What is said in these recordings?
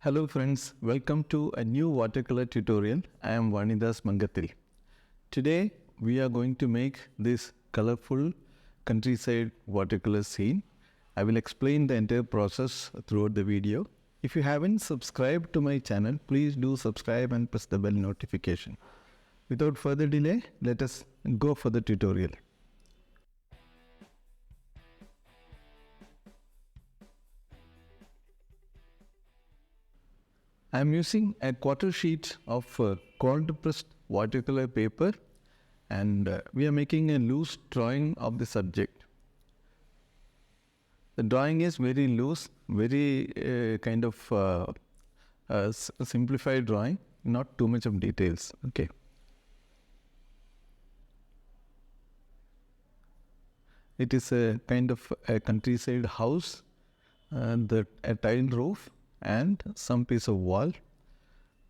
Hello friends, welcome to a new watercolor tutorial. I am VanidasMangathil. Today we are going to make this colorful countryside watercolor scene. I will explain the entire process throughout the video. If you haven't subscribed to my channel, please do subscribe and press the bell notification. Without further delay, let us go for the tutorial. I am using a quarter sheet of cold pressed watercolor paper, and we are making a loose drawing of the subject. The drawing is very loose, very kind of simplified drawing, not too much of details. Okay. It is a kind of a countryside house, a tiled roof, and some piece of wall,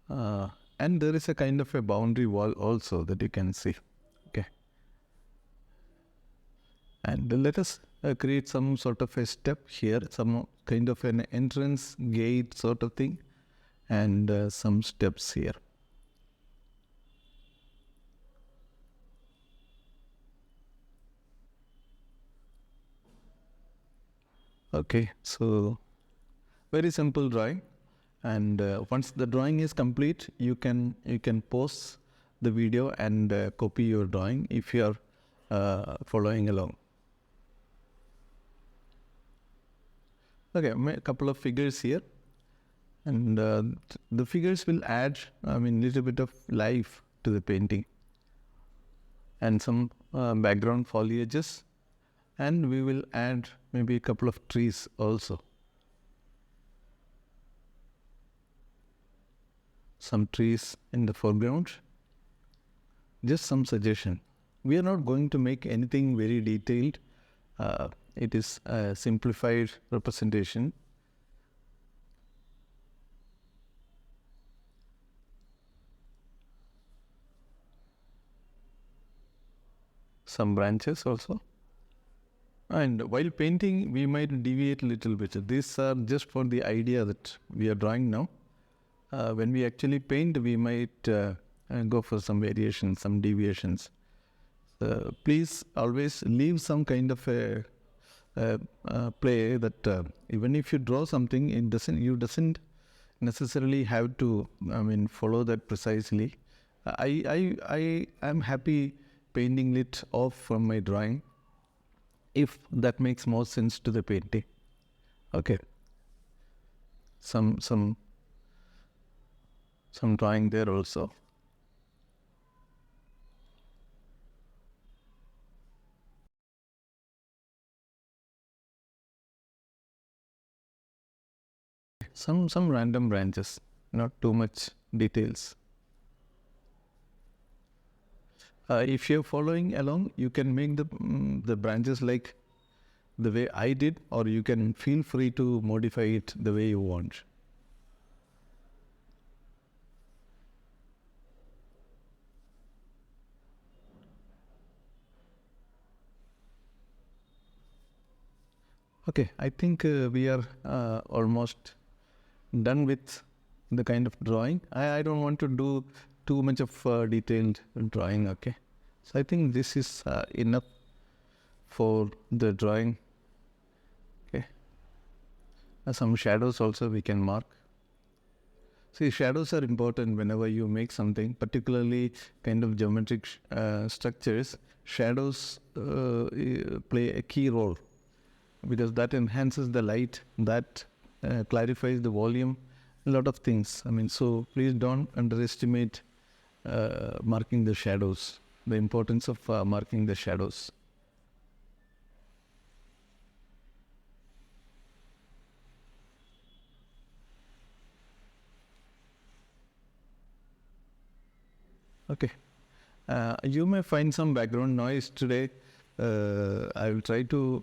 and there is a kind of a boundary wall also that you can see. Okay, and let us create some sort of a step here, some kind of an entrance gate sort of thing, and some steps here. Okay, so very simple drawing, and once the drawing is complete, you can pause the video and copy your drawing if you are following along. Okay, a couple of figures here, and the figures will add, little bit of life to the painting, and some background foliages, and we will add maybe a couple of trees also. Some trees in the foreground. Just some suggestion. We are not going to make anything very detailed. It is a simplified representation. Some branches also. And while painting, we might deviate a little bit. These are just for the idea that we are drawing now. When we actually paint, we might go for some variations, some deviations. Please always leave some kind of a play that even if you draw something, you doesn't necessarily have to follow that precisely. I am happy painting it off from my drawing if that makes more sense to the painting. Okay, some drawing there also. Some random branches, not too much details. If you're following along, you can make the branches like the way I did, or you can feel free to modify it the way you want. Okay, I think we are almost done with the kind of drawing. I don't want to do too much of detailed drawing. Okay, so I think this is enough for the drawing. Okay, some shadows also we can mark. See, shadows are important whenever you make something, particularly kind of geometric structures. Shadows play a key role, because that enhances the light, that clarifies the volume, a lot of things. So please don't underestimate marking the shadows, the importance of marking the shadows. Okay, you may find some background noise today. I will try to,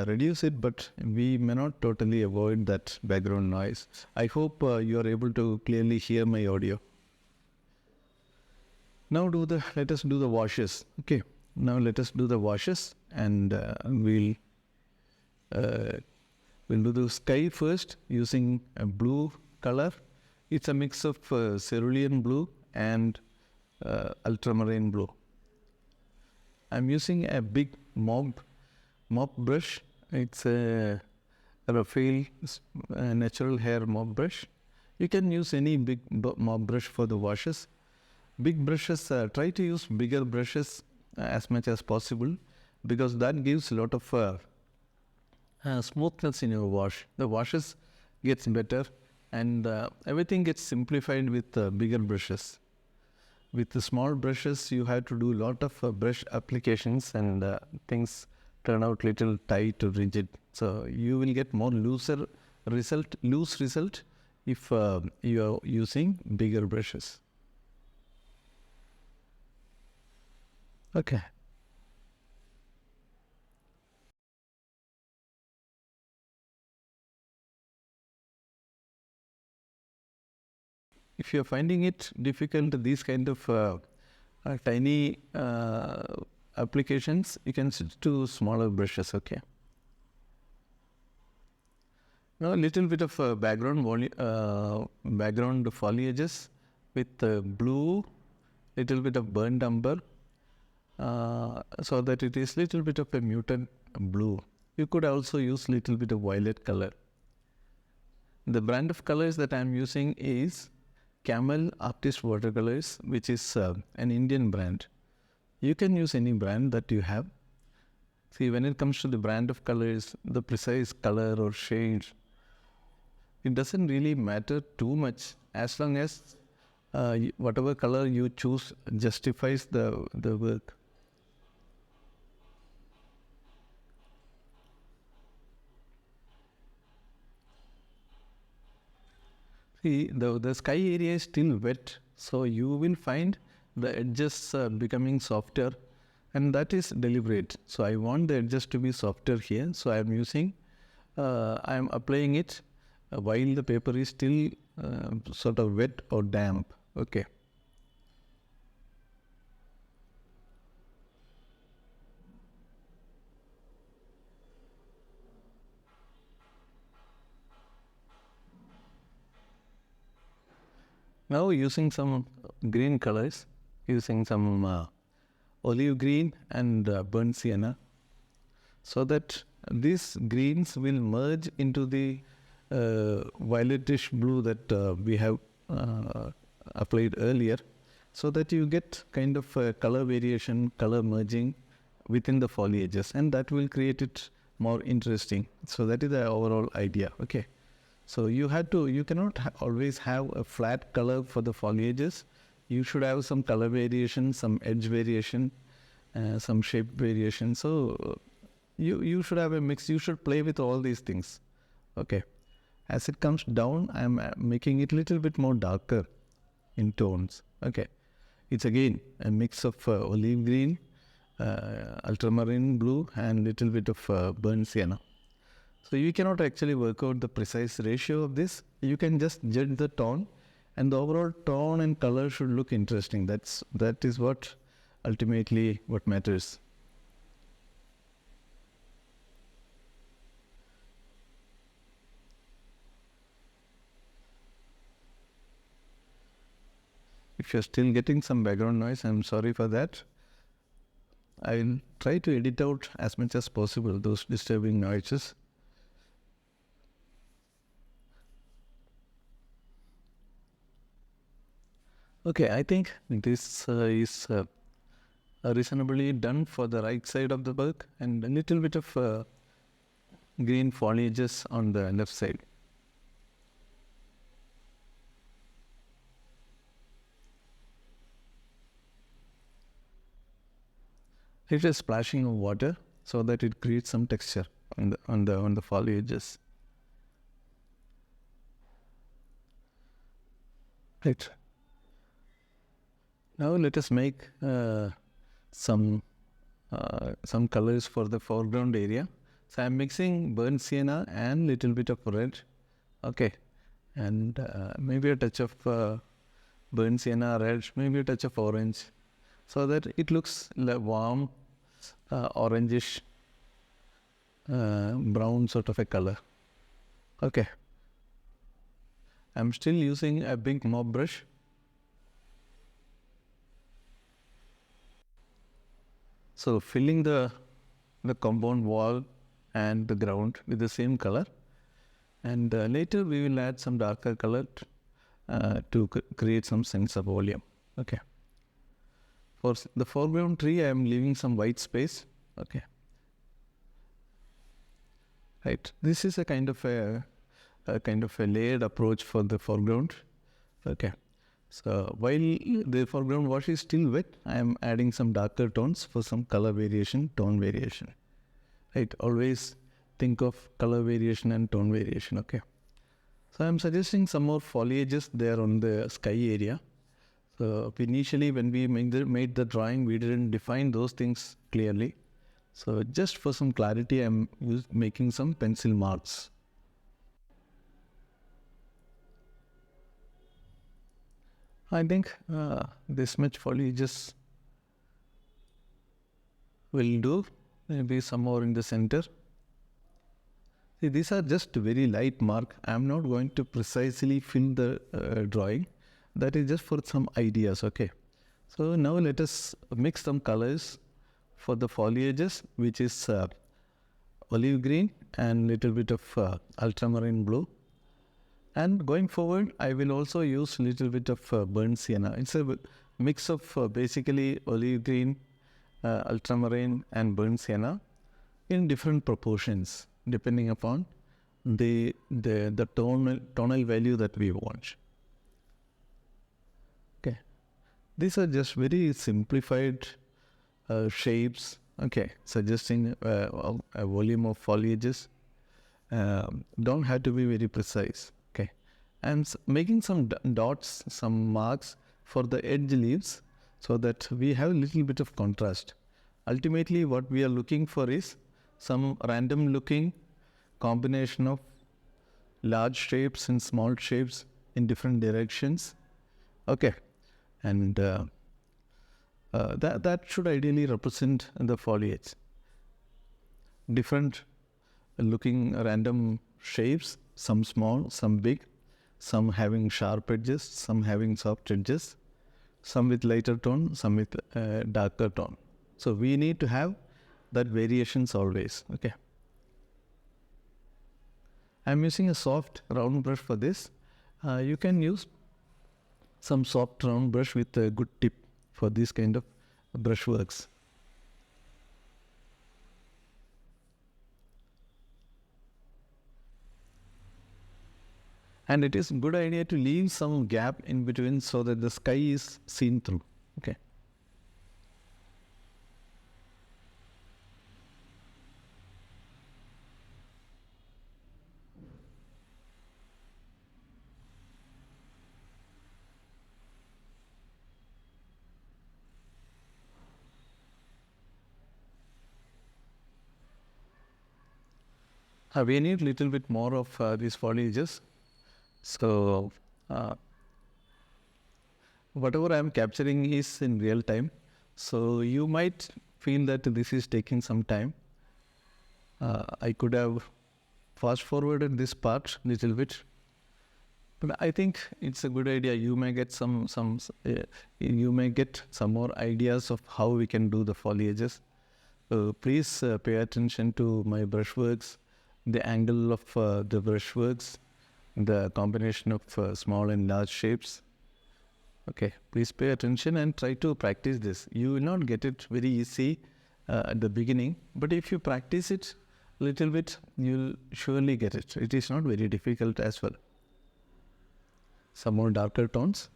reduce it, but we may not totally avoid that background noise. I hope you are able to clearly hear my audio. Now let us do the washes. Okay, now let us do the washes, and we'll We'll do the sky first using a blue color. It's a mix of cerulean blue and ultramarine blue. I'm using a big mop brush. It's a Raphael natural hair mop brush. You can use any big mop brush for the washes. Big brushes, try to use bigger brushes as much as possible, because that gives a lot of smoothness in your wash. The washes gets better, and everything gets simplified with bigger brushes. With the small brushes, you have to do a lot of brush applications, and things turn out little tight or rigid. So you will get more loose result if you are using bigger brushes. Okay. If you're finding it difficult, these kind of tiny applications, you can switch to smaller brushes, okay? Now a little bit of background foliages with blue, little bit of burnt umber, so that it is little bit of a muted blue. You could also use little bit of violet color. The brand of colors that I am using is Camel Artist Watercolors, which is an Indian brand. You can use any brand that you have. See, when it comes to the brand of colors, the precise color or shade, it doesn't really matter too much, as long as whatever color you choose justifies the work. See, the sky area is still wet, so you will find the edges becoming softer, and that is deliberate. So I want the edges to be softer here, so I am applying it while the paper is still sort of wet or damp. Okay. Now using some green colors, using some olive green and burnt sienna, so that these greens will merge into the violetish blue that we have applied earlier, so that you get kind of a color variation, color merging within the foliages, and that will create it more interesting. So that is the overall idea. Okay. So you cannot always have a flat color for the foliages. You should have some color variation, some edge variation, some shape variation. So you should have a mix. You should play with all these things. Okay. As it comes down, I am making it little bit more darker in tones. Okay. It's again a mix of olive green, ultramarine blue, and little bit of burnt sienna. So you cannot actually work out the precise ratio of this. You can just judge the tone, and the overall tone and color should look interesting. That is what ultimately what matters. If you're still getting some background noise, I'm sorry for that. I'll try to edit out as much as possible those disturbing noises. Okay, I think this is reasonably done for the right side of the work, and a little bit of green foliages on the left side. It is splashing of water so that it creates some texture on the foliages. Right. Now let us make some colors for the foreground area. So I am mixing burnt sienna and little bit of red. Okay, and maybe a touch of burnt sienna, red, maybe a touch of orange, so that it looks like warm, orangish, brown sort of a color. Okay. I'm still using a big mop brush. So filling the compound wall and the ground with the same color, and later we will add some darker color to create some sense of volume. Okay. For the foreground tree, I am leaving some white space. Okay. Right. This is a kind of a layered approach for the foreground. Okay. So while the foreground wash is still wet, I am adding some darker tones for some color variation, tone variation. Right. Always think of color variation and tone variation. Okay. So I am suggesting some more foliages there on the sky area. So initially when we made the drawing, we didn't define those things clearly. So just for some clarity, I am making some pencil marks. I think this much foliages will do, maybe some more in the center. See, these are just very light mark. I am not going to precisely fill the drawing. That is just for some ideas, okay. So now let us mix some colors for the foliages, which is olive green and little bit of ultramarine blue. And going forward, I will also use little bit of burnt sienna. It's a mix of basically olive green, ultramarine and burnt sienna in different proportions, depending upon the tonal value that we want. Okay, these are just very simplified shapes. Okay, suggesting a volume of foliages. Don't have to be very precise. Okay, and making some dots, some marks for the edge leaves, so that we have a little bit of contrast. Ultimately, what we are looking for is some random looking combination of large shapes and small shapes in different directions. Okay, and that should ideally represent the foliage. Different looking random shapes, some small, some big, some having sharp edges, some having soft edges, some with lighter tone, some with darker tone. So we need to have that variations always. Okay. I'm using a soft round brush for this. You can use some soft round brush with a good tip for this kind of brushworks. And it is a good idea to leave some gap in between so that the sky is seen through. Okay. We need a little bit more of these foliages. So whatever I am capturing is in real time. So you might feel that this is taking some time. I could have fast forwarded this part little bit, but I think it's a good idea. You may get some more ideas of how we can do the foliages. Please pay attention to my brushworks, the angle of the brushworks, the combination of small and large shapes. Okay, please pay attention and try to practice this. You will not get it very easy at the beginning, but if you practice it a little bit, you'll surely get it. It is not very difficult as well. Some more darker tones.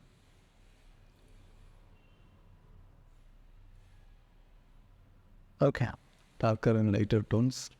Okay, darker and lighter tones.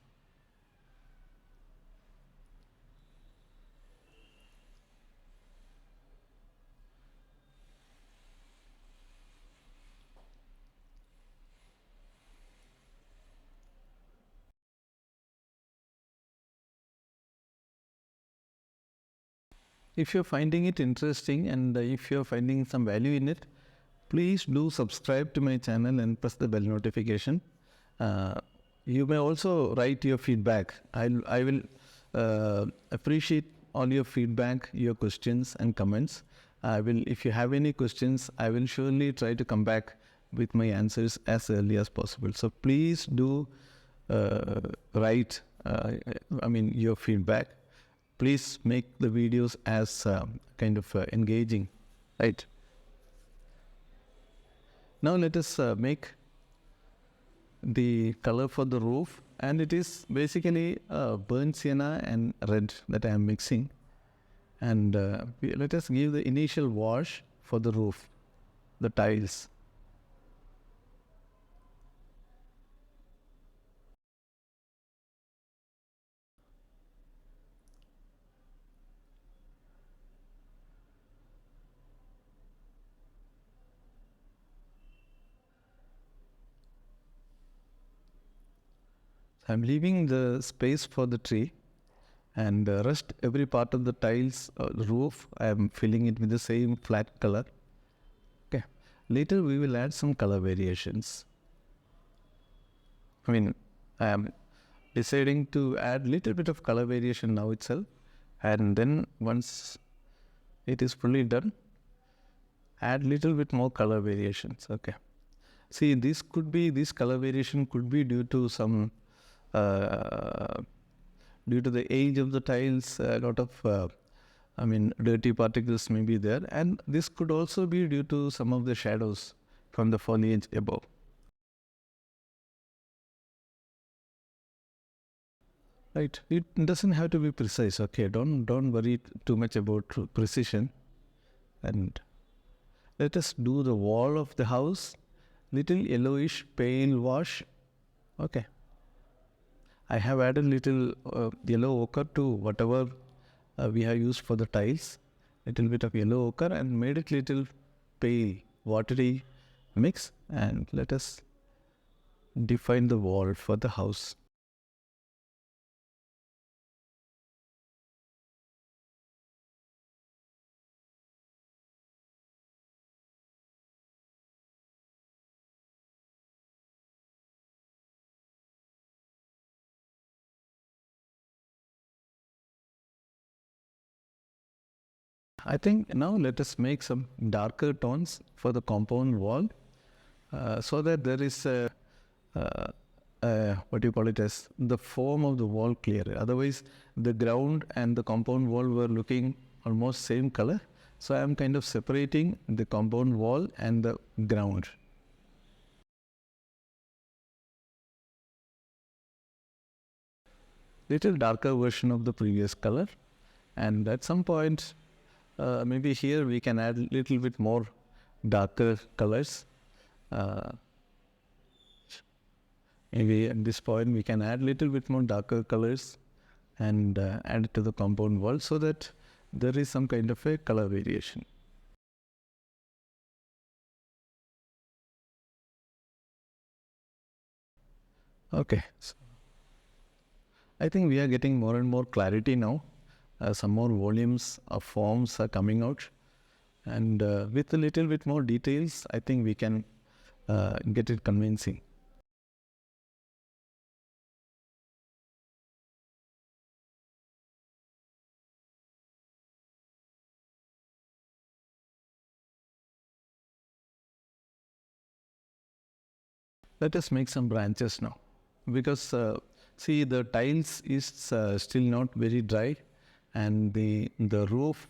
If you're finding it interesting and if you're finding some value in it, please do subscribe to my channel and press the bell notification. You may also write your feedback. I will appreciate all your feedback, your questions and comments. If you have any questions, I will surely try to come back with my answers as early as possible. So please do write, your feedback. Please make the videos as kind of engaging, right? Now let us make the color for the roof, and it is basically burnt sienna and red that I am mixing. And let us give the initial wash for the roof, the tiles. I'm leaving the space for the tree, and rest every part of the tiles roof I am filling it with the same flat color. Okay, later we will add some color variations. I am deciding to add little bit of color variation now itself, and then once it is fully done, add little bit more color variations. Okay, see, this color variation could be due to some due to the age of the tiles. A lot of dirty particles may be there, and this could also be due to some of the shadows from the foliage above. Right, it doesn't have to be precise. Okay, don't worry too much about precision. And let us do the wall of the house, little yellowish pale wash. Okay, I have added little yellow ochre to whatever we have used for the tiles, little bit of yellow ochre, and made it little pale watery mix. And let us define the wall for the house. I think now let us make some darker tones for the compound wall, so that there is what you call it as the form of the wall clear. Otherwise, the ground and the compound wall were looking almost same color. So I am kind of separating the compound wall and the ground. Little darker version of the previous color, and at some point maybe here we can add a little bit more darker colors. Maybe at this point we can add a little bit more darker colors and add it to the compound wall, so that there is some kind of a color variation. Okay, so I think we are getting more and more clarity now. Some more volumes of forms are coming out, and with a little bit more details, I think we can get it convincing. Let us make some branches now, because see, the tiles is still not very dry, and the roof,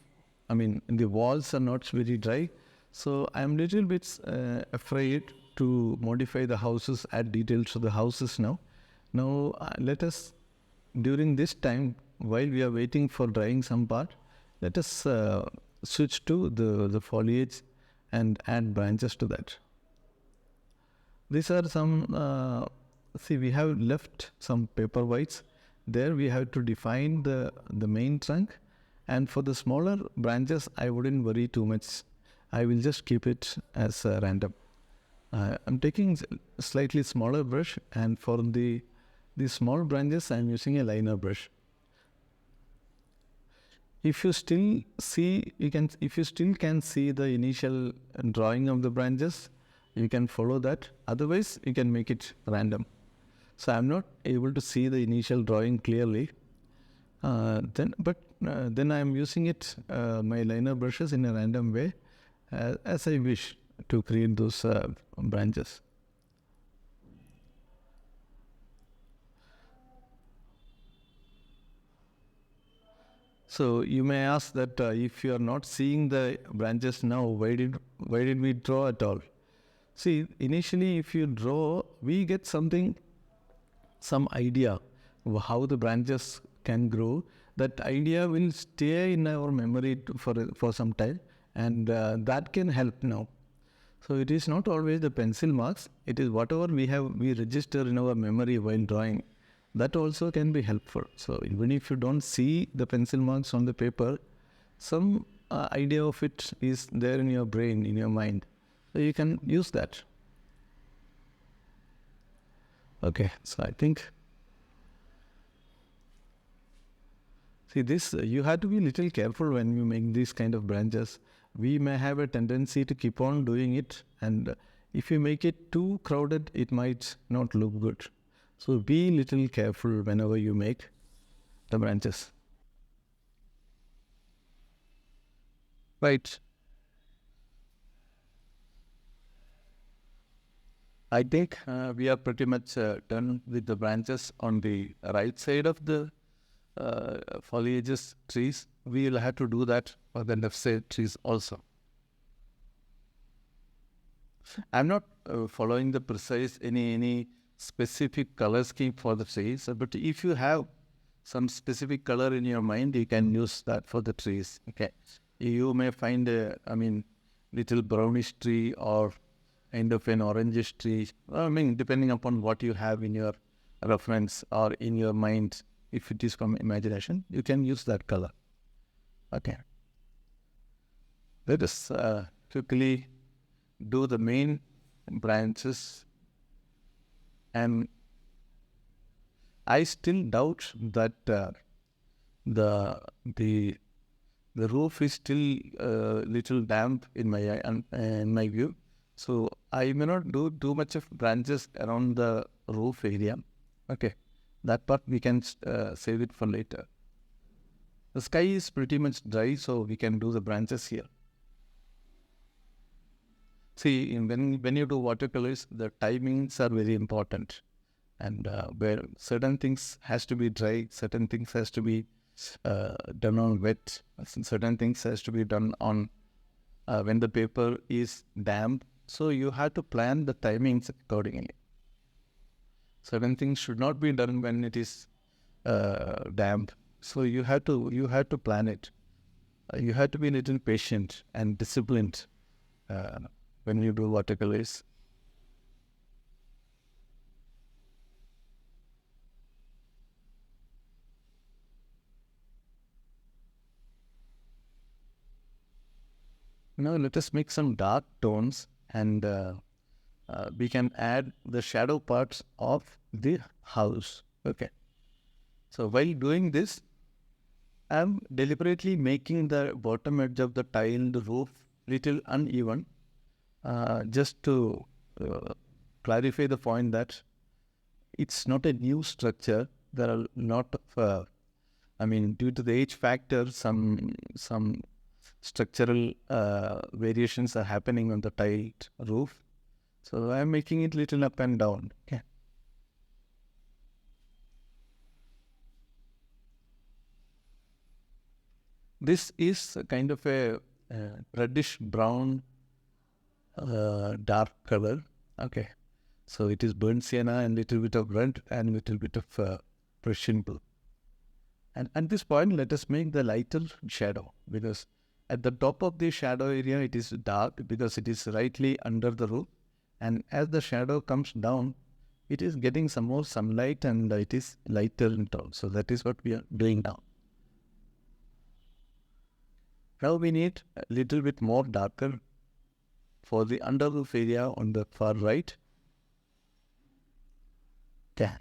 the walls are not very dry. So I am little bit afraid to modify the houses, add details to the houses now. Now let us, during this time, while we are waiting for drying some part, let us switch to the foliage and add branches to that. These are some, see, we have left some paper whites. There we have to define the main trunk, and for the smaller branches, I wouldn't worry too much. I will just keep it as random. I'm taking a slightly smaller brush, and for the small branches, I'm using a liner brush. If you still see, if you still can see the initial drawing of the branches, you can follow that. Otherwise, you can make it random. So I'm not able to see the initial drawing clearly. Then I am using it, my liner brushes in a random way, as I wish to create those branches. So you may ask that if you are not seeing the branches now, why did we draw at all? See, initially if you draw, we get some idea of how the branches can grow. That idea will stay in our memory for some time, and that can help now. So it is not always the pencil marks. It is whatever we register in our memory while drawing. That also can be helpful. So even if you don't see the pencil marks on the paper, some idea of it is there in your brain, in your mind. So you can use that. Okay, so I think, see this, you have to be a little careful when you make these kind of branches. We may have a tendency to keep on doing it, and if you make it too crowded, it might not look good. So be a little careful whenever you make the branches. Right. I think we are pretty much done with the branches on the right side of the foliages trees. We will have to do that for the left side trees also. I'm not following the precise any specific color scheme for the trees, but if you have some specific color in your mind, you can use that for the trees. Okay, you may find little brownish tree or kind of an orangish tree. I mean, depending upon what you have in your reference or in your mind, if it is from imagination, you can use that color. Okay, let us quickly do the main branches, and I still doubt that the roof is still little damp in my view, so I may not do too much of branches around the roof area. Okay, that part we can save it for later. The sky is pretty much dry, so we can do the branches here. See, when you do watercolors, the timings are very important, and where certain things has to be dry, certain things has to be done on wet, certain things has to be done on when the paper is damp. So you have to plan the timings accordingly. Certain things should not be done when it is damp. So you have to plan it. You have to be a little patient and disciplined when you do watercolors. Now let us make some dark tones, and we can add the shadow parts of the house. Okay. So while doing this, I'm deliberately making the bottom edge of the tiled roof little uneven, just to clarify the point that it's not a new structure. There are not of, due to the age factor, some structural variations are happening on the tiled roof. So I'm making it little up and down. Okay. This is a kind of a reddish brown dark color. Okay. So it is burnt sienna and little bit of red and little bit of Prussian blue. And at this point, let us make the lighter shadow, because at the top of the shadow area, it is dark because it is rightly under the roof. And as the shadow comes down, it is getting some more sunlight and it is lighter in tone. So that is what we are doing now. Now we need a little bit more darker for the under roof area on the far right. Okay.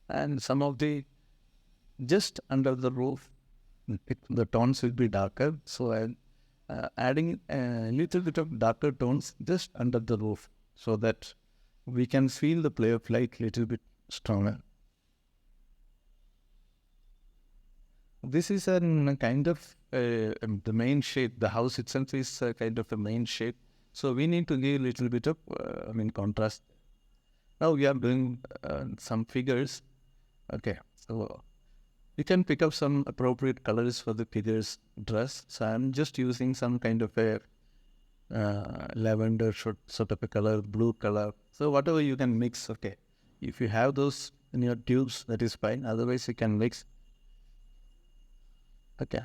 And some of the just under the roof, the tones will be darker. So adding a little bit of darker tones just under the roof so that we can feel the play of light little bit stronger. This is a kind of the main shape. The house itself is kind of a main shape. So we need to give a little bit of contrast. Now we are doing some figures. Okay, so you can pick up some appropriate colors for the figure's dress. So I'm just using some kind of a lavender sort of a color, blue color. So whatever you can mix, okay. If you have those in your tubes, that is fine. Otherwise, you can mix. Okay.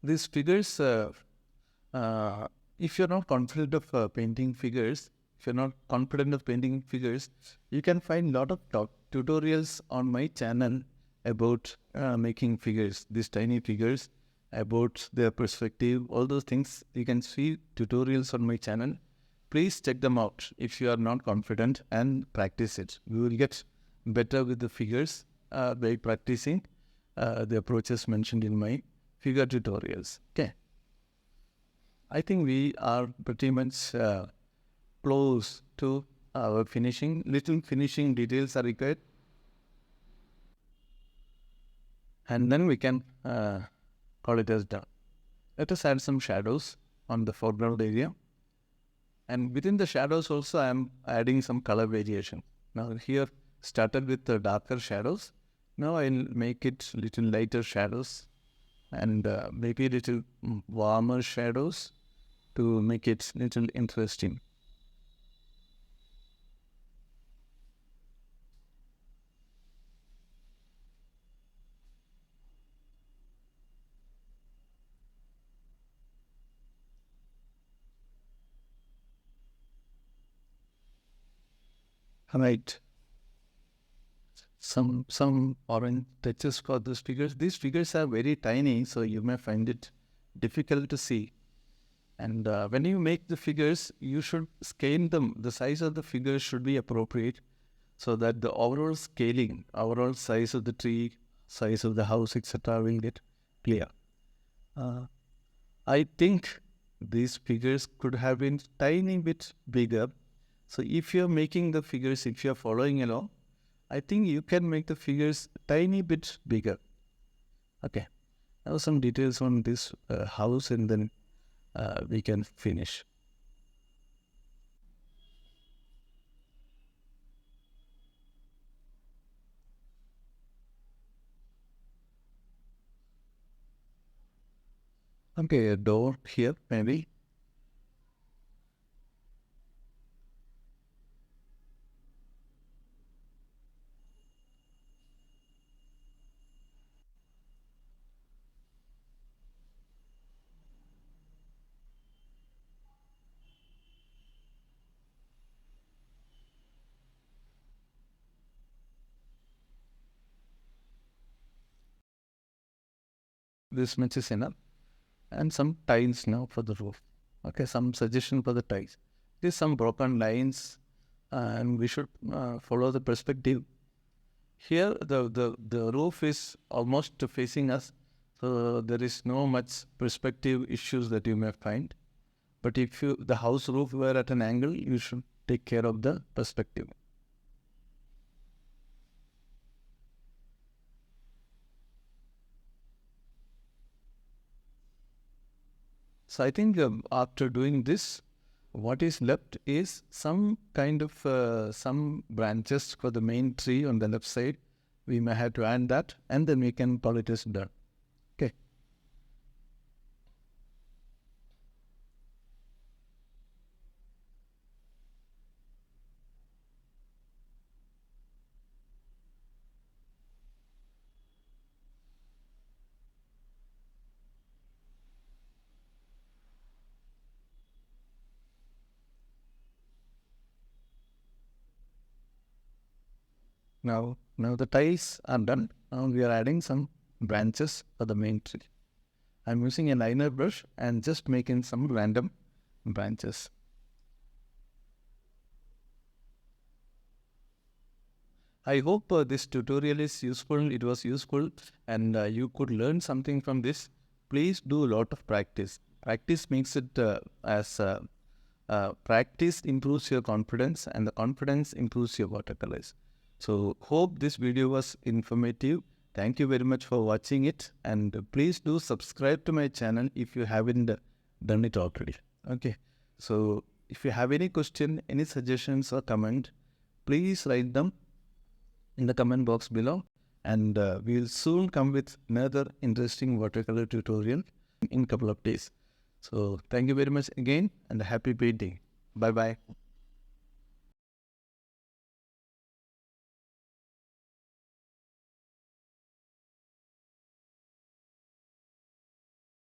These figures, if you're not confident of painting figures, you can find a lot of tutorials on my channel about making figures, these tiny figures, about their perspective, all those things. You can see tutorials on my channel. Please check them out if you are not confident and practice it. You will get better with the figures by practicing the approaches mentioned in my figure tutorials. Okay. I think we are pretty much close to our finishing. Little finishing details are required. And then we can call it as done. Let us add some shadows on the foreground area. And within the shadows also I am adding some color variation. Now here started with the darker shadows. Now I'll make it little lighter shadows and maybe little warmer shadows to make it little interesting. Right. Some orange touches for these figures. These figures are very tiny, so you may find it difficult to see. And when you make the figures, you should scale them. The size of the figures should be appropriate so that the overall scaling, overall size of the tree, size of the house, etc. will get clear. I think these figures could have been tiny bit bigger. So if you're making the figures, if you're following along, I think you can make the figures tiny bit bigger. Okay. Now some details on this house and then we can finish. Okay, a door here maybe. This much is enough. And some tiles now for the roof. Okay, some suggestion for the tiles. There's some broken lines and we should follow the perspective. Here the roof is almost facing us, so there is no much perspective issues that you may find. But if the house roof were at an angle, you should take care of the perspective. So I think after doing this, what is left is some kind of some branches for the main tree on the left side. We may have to add that and then we can call it as done. Okay. Now the tiles are done. Now we are adding some branches for the main tree. I'm using a liner brush and just making some random branches. I hope this tutorial is useful. It was useful and you could learn something from this. please do a lot of practice. Practice makes it practice improves your confidence, and the confidence improves your watercolors. So hope this video was informative. Thank you very much for watching it, and please do subscribe to my channel if you haven't done it already. Okay, so if you have any question, any suggestions or comment, please write them in the comment box below, and we will soon come with another interesting watercolor tutorial in a couple of days. So thank you very much again, and happy painting. Bye bye.